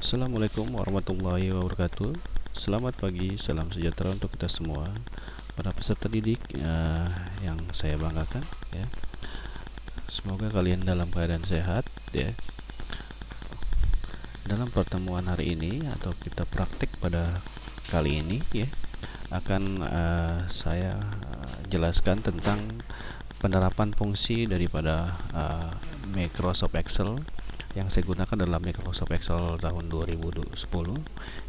Assalamualaikum warahmatullahi wabarakatuh. Selamat pagi, salam sejahtera untuk kita semua para peserta didik yang saya banggakan ya. Semoga kalian dalam keadaan sehat ya. Dalam pertemuan hari ini atau kita praktik pada kali ini ya, akan saya jelaskan tentang penerapan fungsi daripada Microsoft Excel yang saya gunakan dalam Microsoft Excel tahun 2010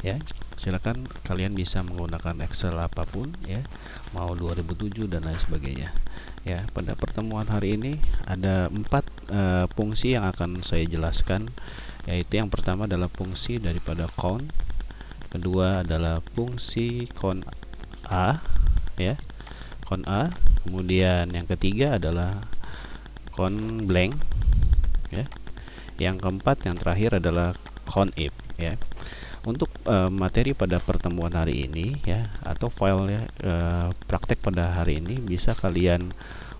ya. Silakan kalian bisa menggunakan Excel apapun ya, mau 2007 dan lain sebagainya ya. Pada pertemuan hari ini ada 4 fungsi yang akan saya jelaskan, yaitu yang pertama adalah fungsi daripada count, kedua adalah fungsi count A ya, count A, kemudian yang ketiga adalah count blank ya, yang keempat yang terakhir adalah count if ya. Untuk materi pada pertemuan hari ini ya, atau file ya, praktek pada hari ini bisa kalian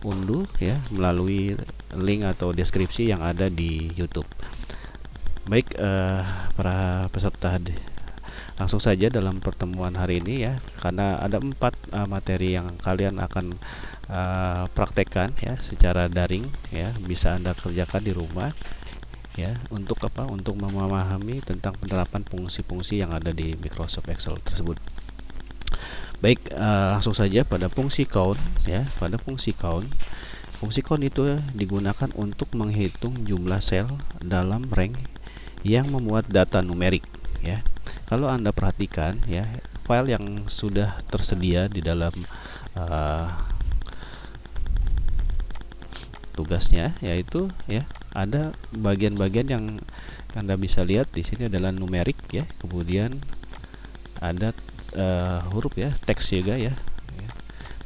unduh ya melalui link atau deskripsi yang ada di YouTube. Baik, para peserta, langsung saja dalam pertemuan hari ini ya, karena ada 4 materi yang kalian akan praktekkan ya secara daring ya, bisa Anda kerjakan di rumah ya. Untuk apa? Untuk memahami tentang penerapan fungsi-fungsi yang ada di Microsoft Excel tersebut. Baik, langsung saja pada fungsi count ya. Pada fungsi count itu digunakan untuk menghitung jumlah sel dalam rank yang memuat data numerik ya. Kalau Anda perhatikan ya, file yang sudah tersedia di dalam tugasnya, yaitu ya, ada bagian-bagian yang Anda bisa lihat di sini adalah numerik ya, kemudian ada huruf ya, teks juga ya.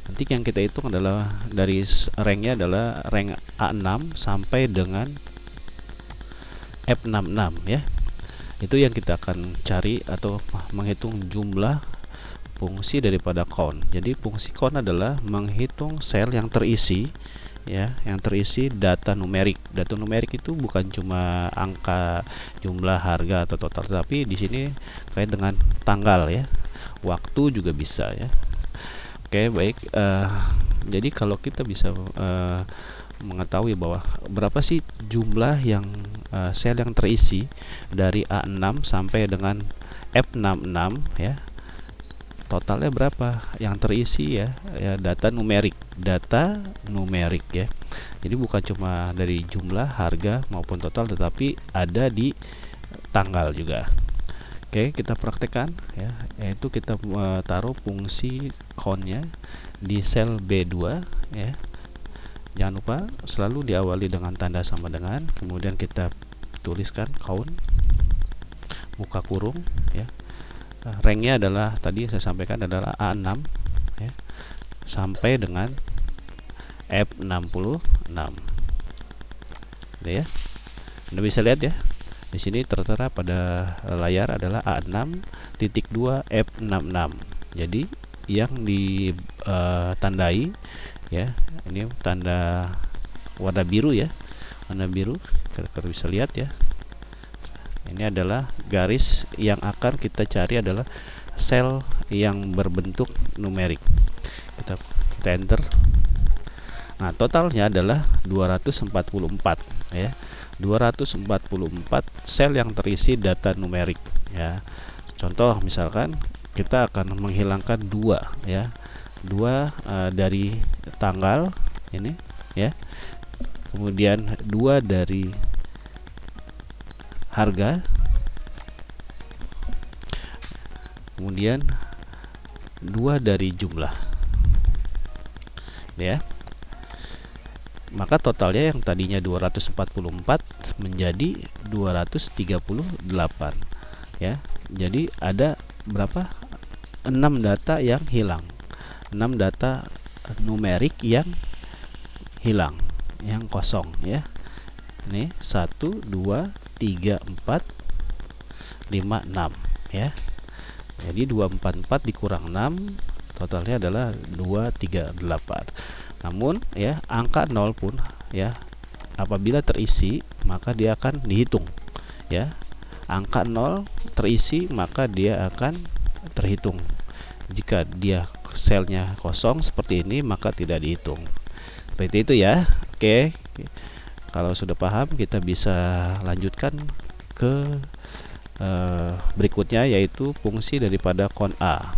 Nanti yang kita hitung adalah dari ranknya adalah rank A6 sampai dengan F66 ya. Itu yang kita akan cari atau menghitung jumlah fungsi daripada count. Jadi fungsi count adalah menghitung sel yang terisi ya, yang terisi data numerik. Data numerik itu bukan cuma angka, jumlah, harga atau total, tapi di sini kait dengan tanggal ya, waktu juga bisa ya. Oke, baik. Jadi kalau kita bisa mengetahui bahwa berapa sih jumlah yang sel yang terisi dari A6 sampai dengan F66 ya, totalnya berapa yang terisi ya, data numerik ya. Jadi bukan cuma dari jumlah, harga maupun total, tetapi ada di tanggal juga. Oke, kita praktekkan ya, yaitu kita taruh fungsi count-nya di sel B2 ya. Jangan lupa selalu diawali dengan tanda sama dengan, kemudian kita tuliskan count buka kurung ya. Ranknya adalah tadi saya sampaikan adalah A6 ya, sampai dengan F66 ya. Anda bisa lihat ya, di sini tertera pada layar adalah A6.2 F66. Jadi yang ditandai ya, ini tanda warna biru ya, warna biru, kita bisa lihat ya. Ini adalah garis yang akan kita cari adalah sel yang berbentuk numerik. Kita enter. Nah, totalnya adalah 244 ya. 244 sel yang terisi data numerik ya. Contoh misalkan kita akan menghilangkan 2 ya. 2 dari tanggal ini ya. Kemudian 2 dari harga, kemudian 2 dari jumlah ya. Maka totalnya yang tadinya 244 menjadi 238 ya. Jadi ada berapa? 6 data yang hilang, 6 data numerik yang hilang, yang kosong ya. Ini 1, 2, 3, 4, 5, 6 ya. Jadi 244 dikurang 6, totalnya adalah 238. Namun ya, angka 0 pun ya, apabila terisi maka dia akan dihitung ya. angka 0 terisi, maka dia akan terhitung. Jika dia selnya kosong seperti ini, maka tidak dihitung. Seperti itu ya. Oke. Kalau sudah paham, kita bisa lanjutkan ke berikutnya, yaitu fungsi daripada kon A.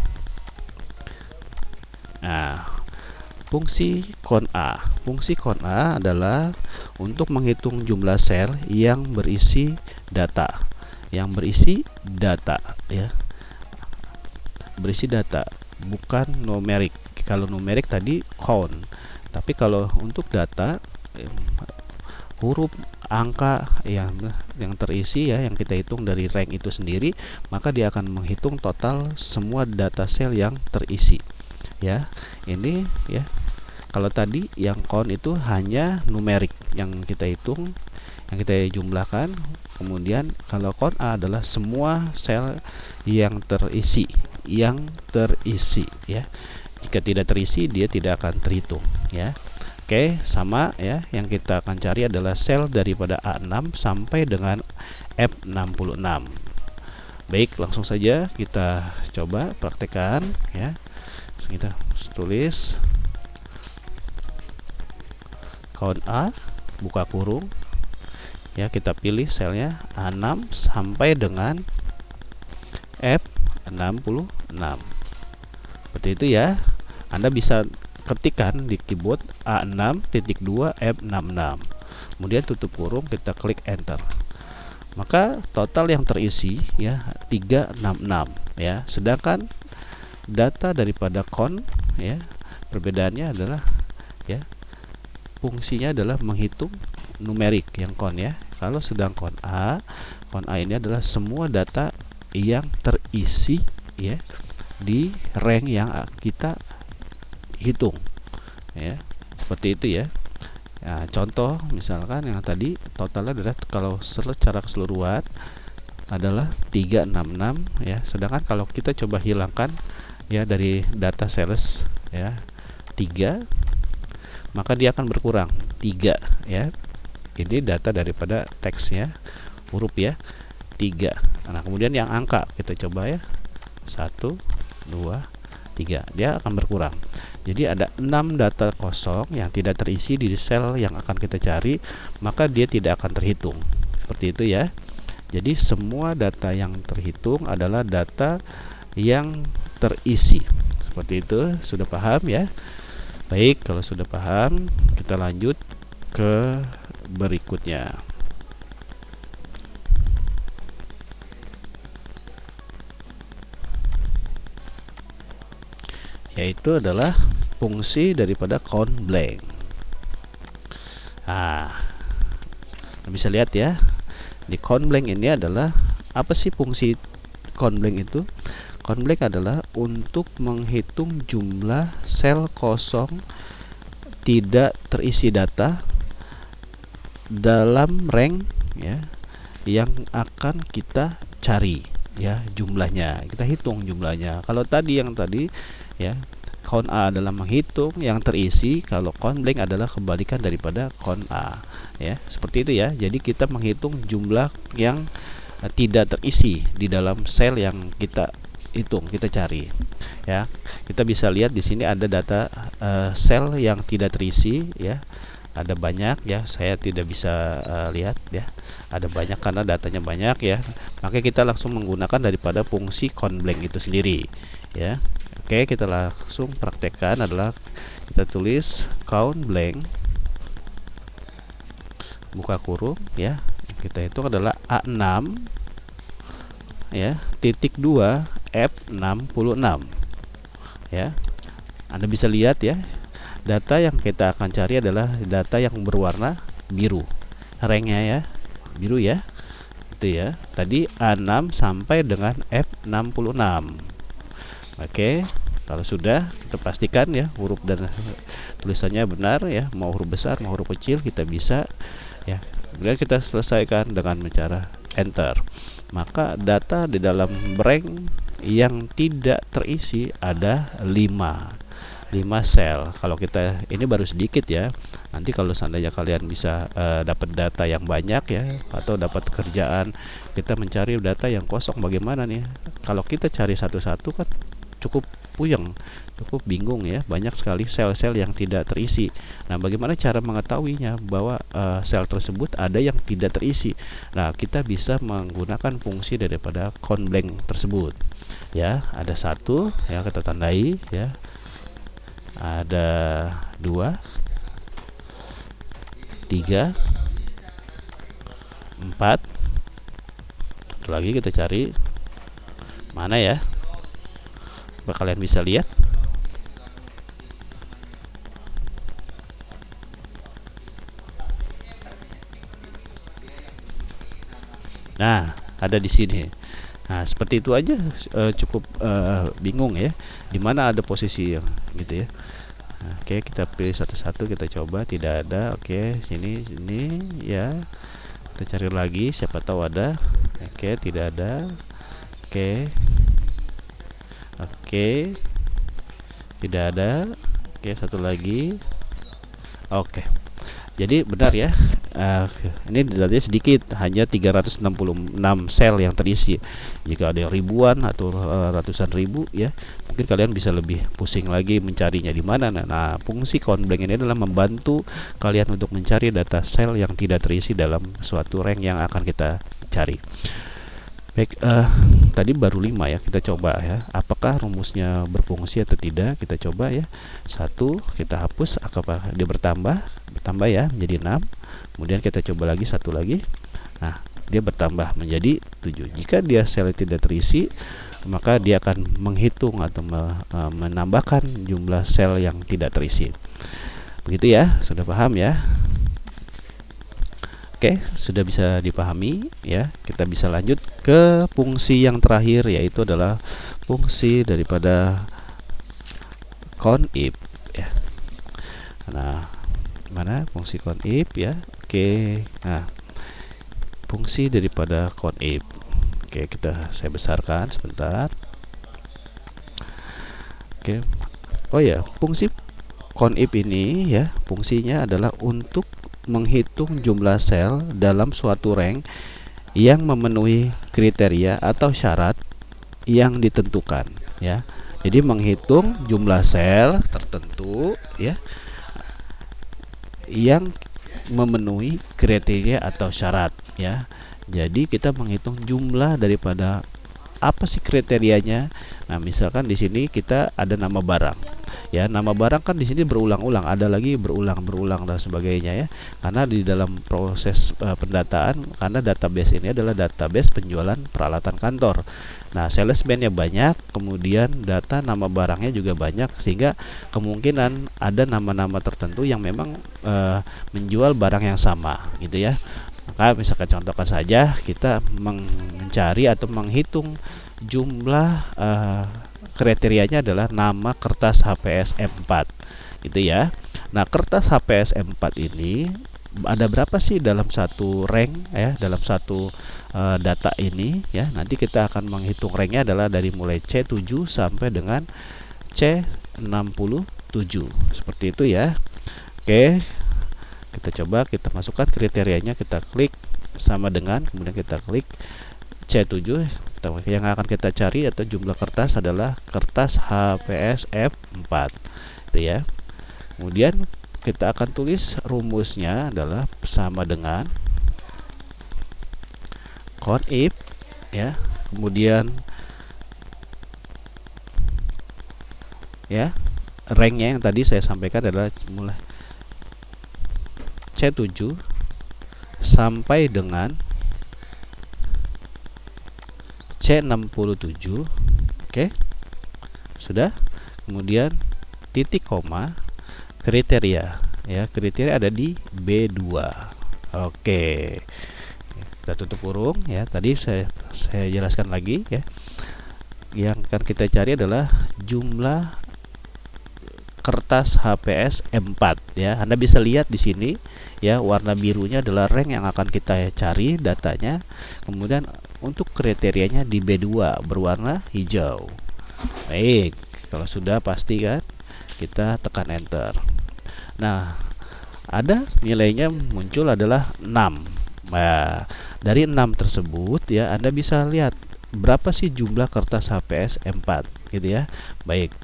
Nah, fungsi kon A adalah untuk menghitung jumlah sel yang berisi data, ya, berisi data, bukan numerik. Kalau numerik tadi count, tapi kalau untuk data, huruf, angka yang terisi, ya, yang kita hitung dari rank itu sendiri, maka dia akan menghitung total semua data sel yang terisi, ya. Ini, ya, kalau tadi yang count itu hanya numerik yang kita hitung, yang kita jumlahkan. Kemudian kalau count A adalah semua sel yang terisi, ya. Jika tidak terisi, dia tidak akan terhitung, ya. Oke, sama, ya. Yang kita akan cari adalah sel daripada A6 sampai dengan F66. Baik, langsung saja kita coba praktekkan, ya. Kita tulis count A, buka kurung, ya, kita pilih selnya A6 sampai dengan F66. Seperti itu, ya. Anda bisa ketikkan di keyboard A6.2 F66, kemudian tutup kurung, kita klik enter, maka total yang terisi, ya, 366, ya. Sedangkan data daripada count, ya, perbedaannya adalah, ya, fungsinya adalah menghitung numerik yang count, ya. Kalau sedang count A ini adalah semua data yang terisi, ya, di rank yang kita hitung, ya. Seperti itu, ya. Nah, contoh misalkan yang tadi totalnya adalah, kalau secara keseluruhan adalah 366, ya. Sedangkan kalau kita coba hilangkan, ya, dari data sales, ya, 3, maka dia akan berkurang 3, ya. Ini data daripada teksnya, huruf, ya, 3. Nah, kemudian yang angka kita coba, ya, 1, 2, 3, dia akan berkurang. Jadi ada 6 data kosong yang tidak terisi di sel yang akan kita cari, maka dia tidak akan terhitung. Seperti itu, ya. Jadi semua data yang terhitung adalah data yang terisi. Seperti itu, sudah paham, ya? Baik, kalau sudah paham, kita lanjut ke berikutnya. Yaitu adalah fungsi daripada count blank. Nah, bisa lihat, ya, di count blank ini adalah apa sih fungsi count blank itu? Count blank adalah untuk menghitung jumlah sel kosong tidak terisi data dalam rank, ya, yang akan kita cari, ya, jumlahnya. Kita hitung jumlahnya. Kalau tadi yang tadi, ya, count A adalah menghitung yang terisi, kalau count blank adalah kebalikan daripada count A, ya. Seperti itu, ya. Jadi kita menghitung jumlah yang tidak terisi di dalam sel yang kita hitung, kita cari, ya. Kita bisa lihat di sini ada data sel yang tidak terisi, ya. Ada banyak, ya. Saya tidak bisa lihat, ya. Ada banyak karena datanya banyak, ya. Maka kita langsung menggunakan daripada fungsi count blank itu sendiri, ya. Oke, kita langsung praktekkan, adalah kita tulis count blank, buka kurung, ya. Kita hitung adalah A6, ya, titik 2 F66, ya. Anda bisa lihat, ya, data yang kita akan cari adalah data yang berwarna biru, ranknya, ya, biru, ya. Itu, ya. Tadi A6 sampai dengan F66. Oke, kalau sudah, kita pastikan, ya, huruf dan tulisannya benar, ya, mau huruf besar mau huruf kecil kita bisa, ya. Kemudian kita selesaikan dengan cara enter. Maka data di dalam rank yang tidak terisi ada 5. 5 sel. Kalau kita ini baru sedikit ya. Nanti kalau seandainya kalian bisa dapat data yang banyak ya, atau dapat kerjaan kita mencari data yang kosong, bagaimana nih? Kalau kita cari satu-satu kan cukup puyeng, cukup bingung ya, banyak sekali sel-sel yang tidak terisi. Nah, bagaimana cara mengetahuinya bahwa sel tersebut ada yang tidak terisi? Nah, kita bisa menggunakan fungsi daripada count blank tersebut. Ya, ada satu ya, kita tandai ya. Ada 2, 3, 4. Satu lagi kita cari. Mana ya? Apa kalian bisa lihat? Nah, ada di sini. Nah, seperti itu aja, cukup bingung ya. Di mana ada posisi yang gitu ya. Nah, oke, kita pilih satu-satu, kita coba. Tidak ada. Oke, sini ya. Kita cari lagi, siapa tahu ada. Oke, tidak ada. Oke. Oke. Tidak ada. Oke, satu lagi. Oke. Jadi benar ya. Ini datanya sedikit, hanya 366 sel yang terisi. Jika ada yang ribuan atau ratusan ribu ya, mungkin kalian bisa lebih pusing lagi mencarinya di mana. Nah, fungsi count blank ini adalah membantu kalian untuk mencari data sel yang tidak terisi dalam suatu rank yang akan kita cari. Baik, tadi baru 5 ya, kita coba ya, apakah rumusnya berfungsi atau tidak. Kita coba ya. 1 kita hapus, apakah dia bertambah ya menjadi 6. Kemudian kita coba lagi, satu lagi. Nah, dia bertambah menjadi 7. Jika dia sel tidak terisi, maka dia akan menghitung atau menambahkan jumlah sel yang tidak terisi. Begitu ya, sudah paham ya? Oke, sudah bisa dipahami ya. Kita bisa lanjut ke fungsi yang terakhir, yaitu adalah fungsi daripada count if ya. Nah, mana fungsi count if ya? Oke. Nah, fungsi daripada count if. Oke, saya besarkan sebentar. Oke. Oh ya, fungsi count if ini ya, fungsinya adalah untuk menghitung jumlah sel dalam suatu rank yang memenuhi kriteria atau syarat yang ditentukan ya. Jadi menghitung jumlah sel tertentu ya yang memenuhi kriteria atau syarat ya. Jadi kita menghitung jumlah daripada apa sih kriterianya. Nah, misalkan di sini kita ada nama barang. Ya, nama barang kan di sini berulang-ulang, ada lagi berulang-berulang dan sebagainya ya. Karena di dalam proses pendataan, karena database ini adalah database penjualan peralatan kantor. Nah, salesman-nya banyak, kemudian data nama barangnya juga banyak, sehingga kemungkinan ada nama-nama tertentu yang memang menjual barang yang sama gitu ya. Maka misalkan contohkan saja, kita mencari atau menghitung jumlah kriterianya adalah nama kertas HPS M4 gitu ya. Nah, kertas HPS M4 ini ada berapa sih dalam satu rank ya, dalam satu data ini ya. Nanti kita akan menghitung ranknya adalah dari mulai C7 sampai dengan C67 seperti itu ya. Oke, kita coba, kita masukkan kriterianya, kita klik sama dengan, kemudian kita klik C7. Yang akan kita cari atau jumlah kertas adalah kertas HPS F4 itu ya. Kemudian kita akan tulis rumusnya adalah sama dengan count if ya. Kemudian ya, ranknya yang tadi saya sampaikan adalah mulai C7 sampai dengan C67. Oke, sudah. Kemudian titik koma, kriteria ya, kriteria ada di B2. Oke, kita tutup kurung ya. Tadi saya jelaskan lagi ya. Yang akan kita cari adalah jumlah kertas HPS M4 ya. Anda bisa lihat di sini ya, warna birunya adalah rank yang akan kita cari datanya. Kemudian untuk kriterianya di B2 berwarna hijau. Baik, kalau sudah pasti kan kita tekan enter. Nah, ada nilainya muncul adalah 6. Nah, dari 6 tersebut ya Anda bisa lihat berapa sih jumlah kertas HPS M4 gitu ya. Baik,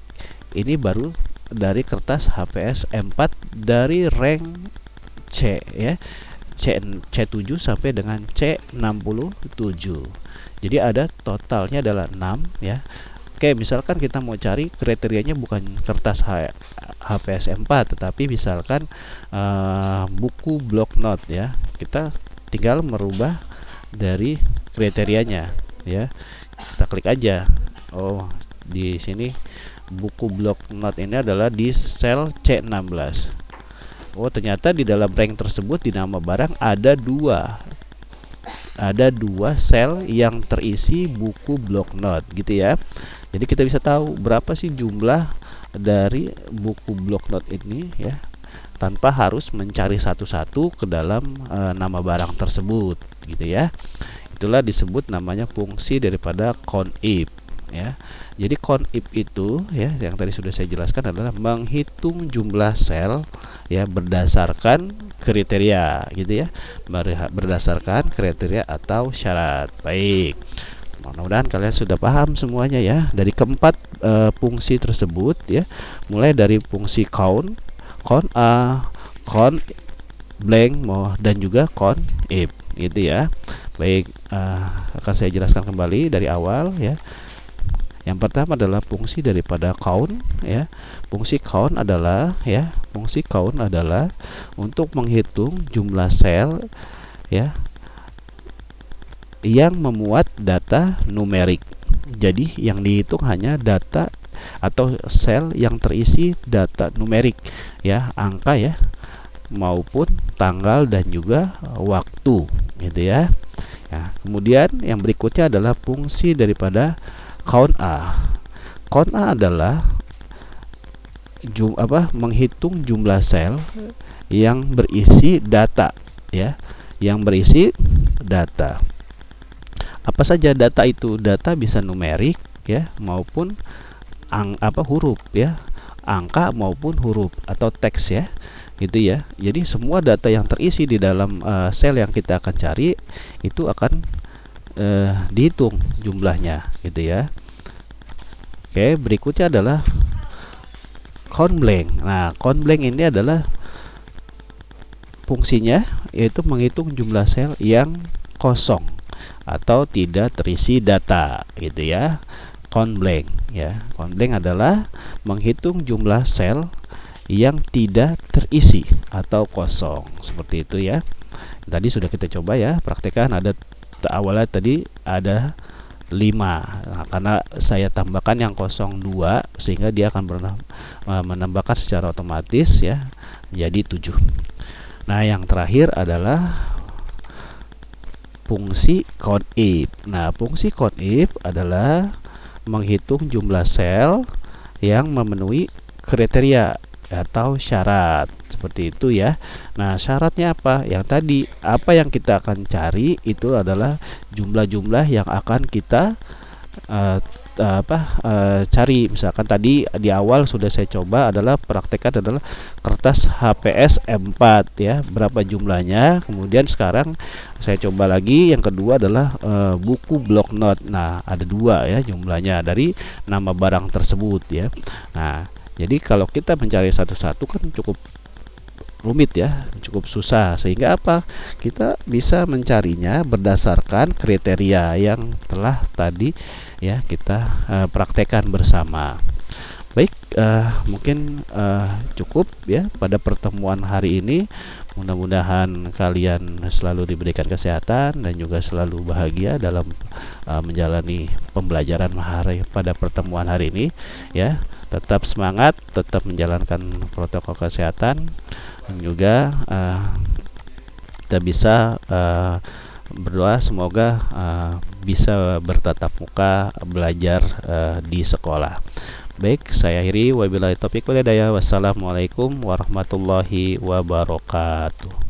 ini baru dari kertas HPS M4 dari rank C ya. C7 sampai dengan C67. Jadi ada totalnya adalah 6 ya. Oke, misalkan kita mau cari kriterianya bukan kertas HPS M4 tetapi misalkan buku block note ya. Kita tinggal merubah dari kriterianya ya. Kita klik aja. Oh, di sini buku block note ini adalah di sel C16. Oh, ternyata di dalam rank tersebut di nama barang ada dua sel yang terisi buku block note gitu ya. Jadi kita bisa tahu berapa sih jumlah dari buku block note ini ya, tanpa harus mencari satu-satu ke dalam nama barang tersebut gitu ya. Itulah disebut namanya fungsi daripada COUNTIF ya. Jadi COUNTIF itu ya yang tadi sudah saya jelaskan adalah menghitung jumlah sel ya berdasarkan kriteria gitu ya. Berdasarkan kriteria atau syarat. Baik. Mudah-mudahan kalian sudah paham semuanya ya dari keempat fungsi tersebut ya. Mulai dari fungsi count blank dan juga COUNTIF gitu ya. Baik, akan saya jelaskan kembali dari awal ya. Yang pertama adalah fungsi daripada count ya. Fungsi count adalah untuk menghitung jumlah sel ya yang memuat data numerik. Jadi yang dihitung hanya data atau sel yang terisi data numerik ya, angka ya, maupun tanggal dan juga waktu gitu ya. Nah, kemudian yang berikutnya adalah fungsi daripada count A. Count A adalah menghitung jumlah sel yang berisi data ya, yang berisi data. Apa saja data itu? Data bisa numerik ya maupun huruf ya, angka maupun huruf atau teks ya. Gitu ya. Jadi semua data yang terisi di dalam sel yang kita akan cari itu akan dihitung jumlahnya gitu ya. Oke, berikutnya adalah count blank. Nah, count blank ini adalah fungsinya yaitu menghitung jumlah sel yang kosong atau tidak terisi data gitu ya. Count blank ya. Count blank adalah menghitung jumlah sel yang tidak terisi atau kosong seperti itu ya. Tadi sudah kita coba ya, praktekkan. Ada awalnya tadi ada 5. Nah, karena saya tambahkan yang kosong 2 sehingga dia akan menambahkan secara otomatis ya menjadi 7. Nah, yang terakhir adalah fungsi COUNTIF. Nah, fungsi COUNTIF adalah menghitung jumlah sel yang memenuhi kriteria atau syarat seperti itu ya. Nah, syaratnya apa? Yang tadi apa yang kita akan cari itu adalah jumlah-jumlah yang akan kita cari. Misalkan tadi di awal sudah saya coba adalah praktekkan adalah kertas HPS M4 ya, berapa jumlahnya. Kemudian sekarang saya coba lagi yang kedua adalah buku block note. Nah, ada 2 ya jumlahnya dari nama barang tersebut ya. Nah, jadi kalau kita mencari satu-satu kan cukup rumit ya, cukup susah, sehingga apa? Kita bisa mencarinya berdasarkan kriteria yang telah tadi ya kita praktekkan bersama. Baik, mungkin cukup ya pada pertemuan hari ini. Mudah-mudahan kalian selalu diberikan kesehatan dan juga selalu bahagia dalam menjalani pembelajaran pada pertemuan hari ini ya. Tetap semangat, tetap menjalankan protokol kesehatan, dan juga kita bisa berdoa semoga bisa bertatap muka belajar di sekolah. Baik, saya akhiri. Wabillahi taufiq wal hidayah. Wassalamualaikum warahmatullahi wabarakatuh.